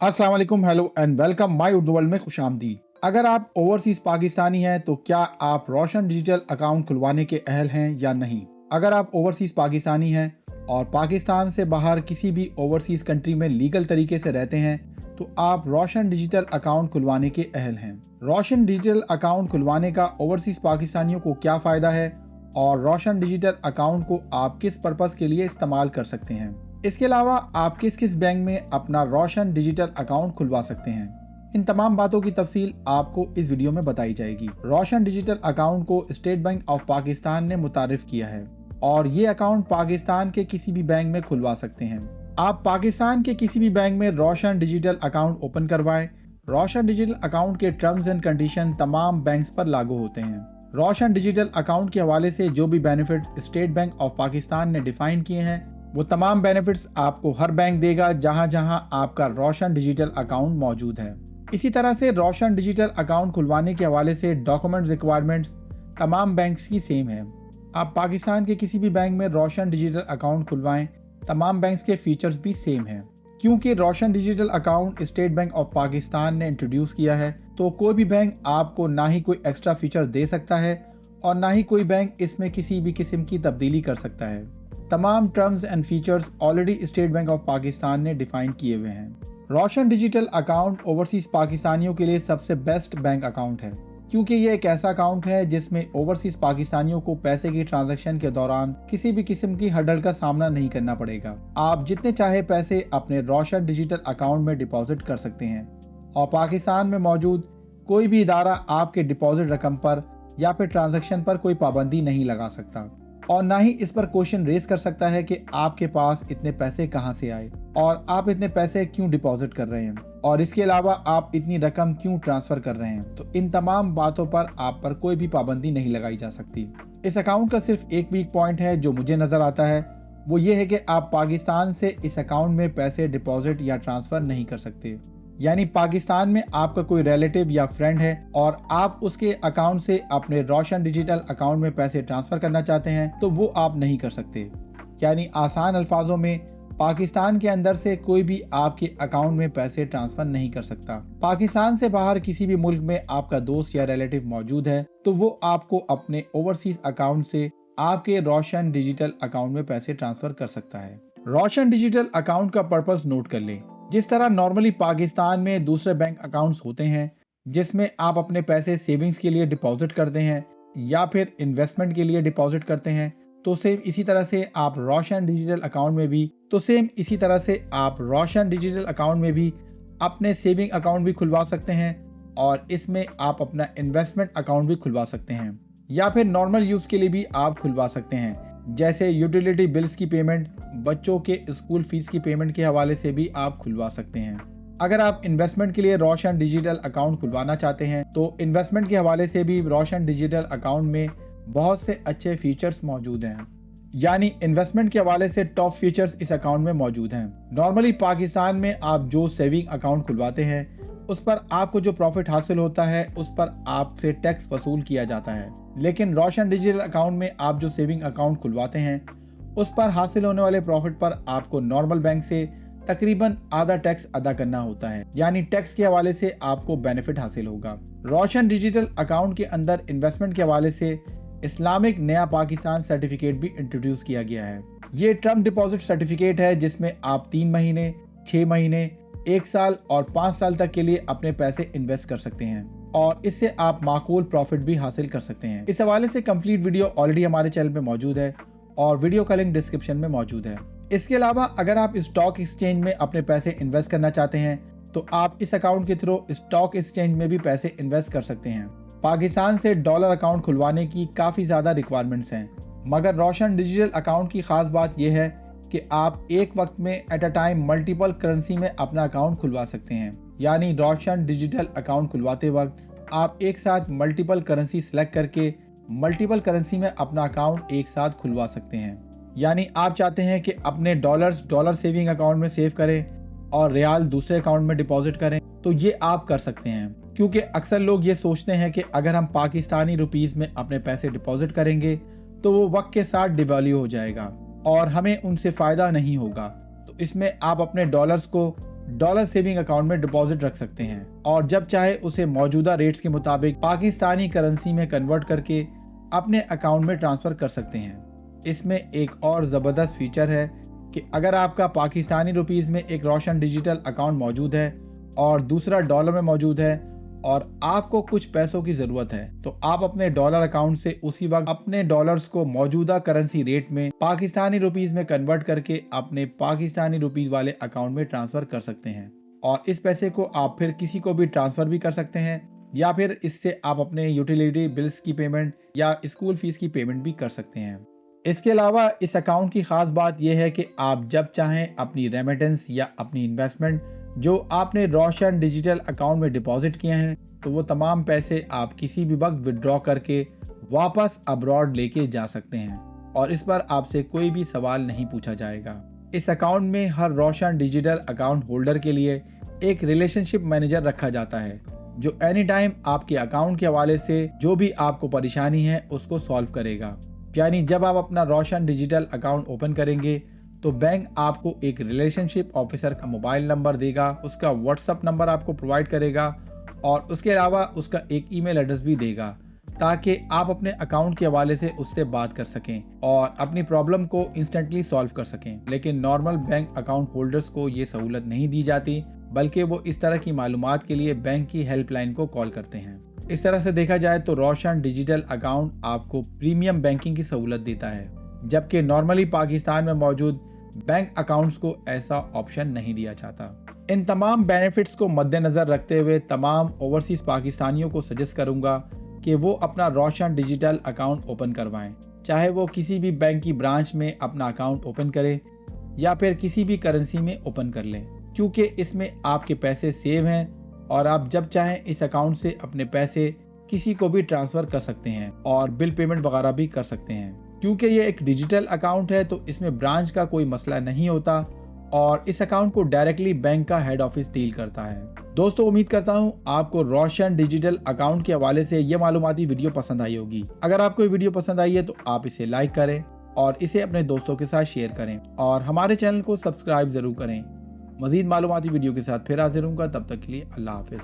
अस्सलाम वालेकुम, hello and welcome my Urdu world में खुशामदीद। अगर आप ओवरसीज पाकिस्तानी हैं तो क्या आप रोशन डिजिटल अकाउंट खुलवाने के अहल हैं या नहीं? अगर आप ओवरसीज पाकिस्तानी हैं और पाकिस्तान से बाहर किसी भी ओवरसीज कंट्री में लीगल तरीके से रहते हैं तो आप रोशन डिजिटल अकाउंट खुलवाने के अहल हैं। रोशन डिजिटल अकाउंट खुलवाने का ओवरसीज पाकिस्तानियों को क्या फ़ायदा है और रोशन डिजिटल अकाउंट को आप किस पर्पज़ के लिए इस्तेमाल कर सकते हैं? इसके अलावा आप किस किस बैंक में अपना रोशन डिजिटल अकाउंट खुलवा सकते हैं, इन तमाम बातों की तफसील आपको इस वीडियो में बताई जाएगी। रोशन डिजिटल अकाउंट को स्टेट बैंक ऑफ पाकिस्तान ने मुतारिफ किया है और ये अकाउंट पाकिस्तान के किसी भी बैंक में खुलवा सकते हैं। आप पाकिस्तान के किसी भी बैंक में रोशन डिजिटल अकाउंट ओपन करवाएं। रोशन डिजिटल अकाउंट के टर्म्स एंड कंडीशन तमाम बैंक्स पर लागू होते हैं। रोशन डिजिटल अकाउंट के हवाले से जो भी benefit state Bank of Pakistan ने डिफाइन किए हैं वो तमाम बेनिफिट्स आपको हर बैंक देगा जहां जहां आपका रोशन डिजिटल अकाउंट मौजूद है। इसी तरह से रोशन डिजिटल अकाउंट खुलवाने के हवाले से डॉक्यूमेंट रिक्वायरमेंट्स तमाम बैंक्स की सेम है। आप पाकिस्तान के किसी भी बैंक में रोशन डिजिटल अकाउंट खुलवाएं, तमाम बैंक्स के फीचर्स भी सेम हैं। क्योंकि Roshan digital account State Bank of Pakistan ने इंट्रोड्यूस किया है तो कोई भी बैंक आपको ना ही कोई एक्स्ट्रा फीचर दे सकता है और ना ही कोई बैंक इसमें किसी भी किस्म की तब्दीली कर सकता है। तमाम terms and features already state Bank of Pakistan ने डिफाइन किए हुए हैं। रोशन डिजिटल अकाउंट ओवरसीज पाकिस्तानियों के लिए सबसे बेस्ट बैंक अकाउंट है क्योंकि ये एक ऐसा अकाउंट है जिसमें ओवरसीज पाकिस्तानियों को पैसे की ट्रांजैक्शन के दौरान किसी भी किस्म की हर्डल का सामना नहीं करना पड़ेगा। आप जितने चाहे पैसे अपने रोशन डिजिटल अकाउंट में डिपॉजिट कर सकते हैं और पाकिस्तान में मौजूद कोई भी इदारा आपके डिपॉजिट रकम पर या फिर ट्रांजैक्शन पर कोई पाबंदी नहीं लगा सकता और ना ही इस पर क्वेश्चन रेज कर सकता है कि आपके पास इतने पैसे कहां से आए और आप इतने पैसे क्यों डिपॉजिट कर रहे हैं और इसके अलावा आप इतनी रकम क्यों ट्रांसफर कर रहे हैं। तो इन तमाम बातों पर आप पर कोई भी पाबंदी नहीं लगाई जा सकती। इस अकाउंट का सिर्फ एक वीक पॉइंट है जो मुझे नजर आता है, वो ये है कि आप पाकिस्तान से इस अकाउंट में पैसे डिपॉजिट या ट्रांसफर नहीं कर सकते। यानी पाकिस्तान में आपका कोई रिलेटिव या फ्रेंड है और आप उसके अकाउंट से अपने रोशन डिजिटल अकाउंट में पैसे ट्रांसफर करना चाहते हैं तो वो आप नहीं कर सकते। यानी आसान अल्फाजों में पाकिस्तान के अंदर से कोई भी आपके अकाउंट में पैसे ट्रांसफर नहीं कर सकता। पाकिस्तान से बाहर किसी भी मुल्क में आपका दोस्त या रिलेटिव मौजूद है तो वो आपको अपने ओवरसीज अकाउंट से आपके रोशन डिजिटल अकाउंट में पैसे ट्रांसफर कर सकता है। रोशन डिजिटल अकाउंट का पर्पस नोट कर लें। जिस तरह नॉर्मली पाकिस्तान में दूसरे बैंक अकाउंट्स होते हैं जिसमें आप अपने पैसे सेविंग्स के लिए डिपॉजिट करते हैं या फिर इन्वेस्टमेंट के लिए डिपॉजिट करते हैं तो सेम इसी तरह से आप रोशन डिजिटल अकाउंट में भी अपने सेविंग अकाउंट भी खुलवा सकते हैं और इसमें आप अपना इन्वेस्टमेंट अकाउंट भी खुलवा सकते हैं या फिर नॉर्मल यूज़ के लिए भी आप खुलवा सकते हैं, जैसे यूटिलिटी बिल्स की पेमेंट, बच्चों के स्कूल फीस की पेमेंट के हवाले से भी आप खुलवा सकते हैं। अगर आप इन्वेस्टमेंट के लिए रोशन डिजिटल अकाउंट खुलवाना चाहते हैं तो इन्वेस्टमेंट के हवाले से भी रोशन डिजिटल अकाउंट में बहुत से अच्छे फीचर्स मौजूद हैं। यानी इन्वेस्टमेंट के हवाले से टॉप फीचर्स इस अकाउंट में मौजूद हैं। नॉर्मली पाकिस्तान में आप जो सेविंग अकाउंट खुलवाते हैं उस पर आपको जो प्रॉफिट हासिल होता है उस पर आपसे टैक्स वसूल किया जाता है, लेकिन रोशन डिजिटल अकाउंट में आप जो सेविंग अकाउंट खुलवाते हैं उस पर हासिल होने वाले प्रॉफिट पर आपको नॉर्मल बैंक से तकरीबन आधा टैक्स अदा करना होता है। यानी टैक्स के हवाले से आपको बेनिफिट हासिल होगा। रोशन डिजिटल अकाउंट के अंदर इन्वेस्टमेंट के हवाले से इस्लामिक नया पाकिस्तान सर्टिफिकेट भी इंट्रोड्यूस किया गया है। ये टर्म डिपॉजिट सर्टिफिकेट है जिसमें आप 3 महीने, 6 महीने, 1 साल और 5 साल तक के लिए अपने पैसे इन्वेस्ट कर सकते हैं और इससे आप माकूल प्रॉफिट भी हासिल कर सकते हैं। इस हवाले से कंप्लीट वीडियो ऑलरेडी हमारे चैनल पे मौजूद है और वीडियो का लिंक डिस्क्रिप्शन में मौजूद है। इसके अलावा अगर आप स्टॉक एक्सचेंज में अपने पैसे इन्वेस्ट करना चाहते हैं तो आप इस अकाउंट के थ्रू स्टॉक एक्सचेंज में भी पैसे इन्वेस्ट कर सकते हैं। पाकिस्तान से डॉलर अकाउंट खुलवाने की काफ़ी ज़्यादा रिक्वायरमेंट्स हैं, मगर रोशन डिजिटल अकाउंट की ख़ास बात यह है कि आप एक वक्त में at a time multiple currency में अपना अकाउंट खुलवा सकते हैं। यानी रोशन डिजिटल अकाउंट खुलवाते वक्त आप एक साथ मल्टीपल करेंसी सेलेक्ट करके मल्टीपल करेंसी में अपना अकाउंट एक साथ खुलवा सकते हैं। यानी आप चाहते हैं कि अपने डॉलर सेविंग अकाउंट में सेव करें और रियाल दूसरे अकाउंट में डिपॉजिट करें तो ये आप कर सकते हैं, क्योंकि अक्सर लोग ये सोचते हैं कि अगर हम पाकिस्तानी रुपीस में अपने पैसे डिपॉजिट करेंगे तो वो वक्त के साथ डिवैल्यू हो जाएगा और हमें उनसे फ़ायदा नहीं होगा। तो इसमें आप अपने डॉलर्स को डॉलर सेविंग अकाउंट में डिपॉजिट रख सकते हैं और जब चाहे उसे मौजूदा रेट्स के मुताबिक पाकिस्तानी करेंसी में कन्वर्ट करके अपने अकाउंट में ट्रांसफर कर सकते हैं। इसमें एक और ज़बरदस्त फीचर है कि अगर आपका पाकिस्तानी रुपीस में एक रोशन डिजिटल अकाउंट मौजूद है और दूसरा डॉलर में मौजूद है और आपको कुछ पैसों की ज़रूरत है, तो आप अपने डॉलर अकाउंट से उसी वक्त अपने डॉलर्स को मौजूदा करेंसी रेट में पाकिस्तानी रुपीस में कन्वर्ट करके अपने पाकिस्तानी रुपीस वाले अकाउंट में ट्रांसफ़र कर सकते हैं और इस पैसे को आप फिर किसी को भी ट्रांसफ़र भी कर सकते हैं या फिर इससे आप अपने यूटिलिटी बिल्स की पेमेंट या स्कूल फीस की पेमेंट भी कर सकते हैं। इसके अलावा इस अकाउंट की ख़ास बात यह है कि आप जब चाहें अपनी रेमिटेंस या अपनी इन्वेस्टमेंट जो आपने रोशन डिजिटल अकाउंट में डिपॉजिट किए हैं, तो वो तमाम पैसे आप किसी भी वक्त विड्रॉ करके वापस अब्रॉड लेके जा सकते हैं और इस पर आपसे कोई भी सवाल नहीं पूछा जाएगा। इस अकाउंट में हर रोशन डिजिटल अकाउंट होल्डर के लिए एक रिलेशनशिप मैनेजर रखा जाता है जो एनी टाइम आपके अकाउंट के हवाले से जो भी आपको परेशानी है उसको सॉल्व करेगा। यानी जब आप अपना रोशन डिजिटल अकाउंट ओपन करेंगे तो बैंक आपको एक रिलेशनशिप ऑफिसर का मोबाइल नंबर देगा, उसका व्हाट्सएप नंबर आपको प्रोवाइड करेगा और उसके अलावा उसका एक ईमेल एड्रेस भी देगा ताकि आप अपने अकाउंट के हवाले से उससे बात कर सकें और अपनी प्रॉब्लम को इंस्टेंटली सॉल्व कर सकें। लेकिन नॉर्मल बैंक अकाउंट होल्डर्स को ये सहूलत नहीं दी जाती, बल्कि वो इस तरह की मालूमात के लिए बैंक की हेल्पलाइन को कॉल करते हैं। इस तरह से देखा जाए तो रोशन डिजिटल अकाउंट आपको प्रीमियम बैंकिंग की सहूलत देता है, जबकि नॉर्मली पाकिस्तान में मौजूद बैंक अकाउंट्स को ऐसा ऑप्शन नहीं दिया जाता। इन तमाम बेनिफिट्स को मद्देनजर रखते हुए तमाम ओवरसीज पाकिस्तानियों को सजेस्ट करूंगा कि वो अपना रोशन डिजिटल अकाउंट ओपन करवाएं, चाहे वो किसी भी बैंक की ब्रांच में अपना अकाउंट ओपन करें या फिर किसी भी करेंसी में ओपन कर लें, क्योंकि इसमें आपके पैसे सेव हैं और आप जब चाहें इस अकाउंट से अपने पैसे किसी को भी ट्रांसफ़र कर सकते हैं और बिल पेमेंट वगैरह भी कर सकते हैं। क्योंकि ये एक डिजिटल अकाउंट है तो इसमें ब्रांच का कोई मसला नहीं होता और इस अकाउंट को डायरेक्टली बैंक का हेड ऑफिस डील करता है। दोस्तों, उम्मीद करता हूँ आपको रोशन डिजिटल अकाउंट के हवाले से ये मालूमाती वीडियो पसंद आई होगी। अगर आपको ये वीडियो पसंद आई है तो आप इसे लाइक करें और इसे अपने दोस्तों के साथ शेयर करें और हमारे चैनल को सब्सक्राइब जरूर करें। मजीद मालूमाती वीडियो के साथ फिर हाजिर होऊंगा, तब तक के लिए अल्लाह हाफिज।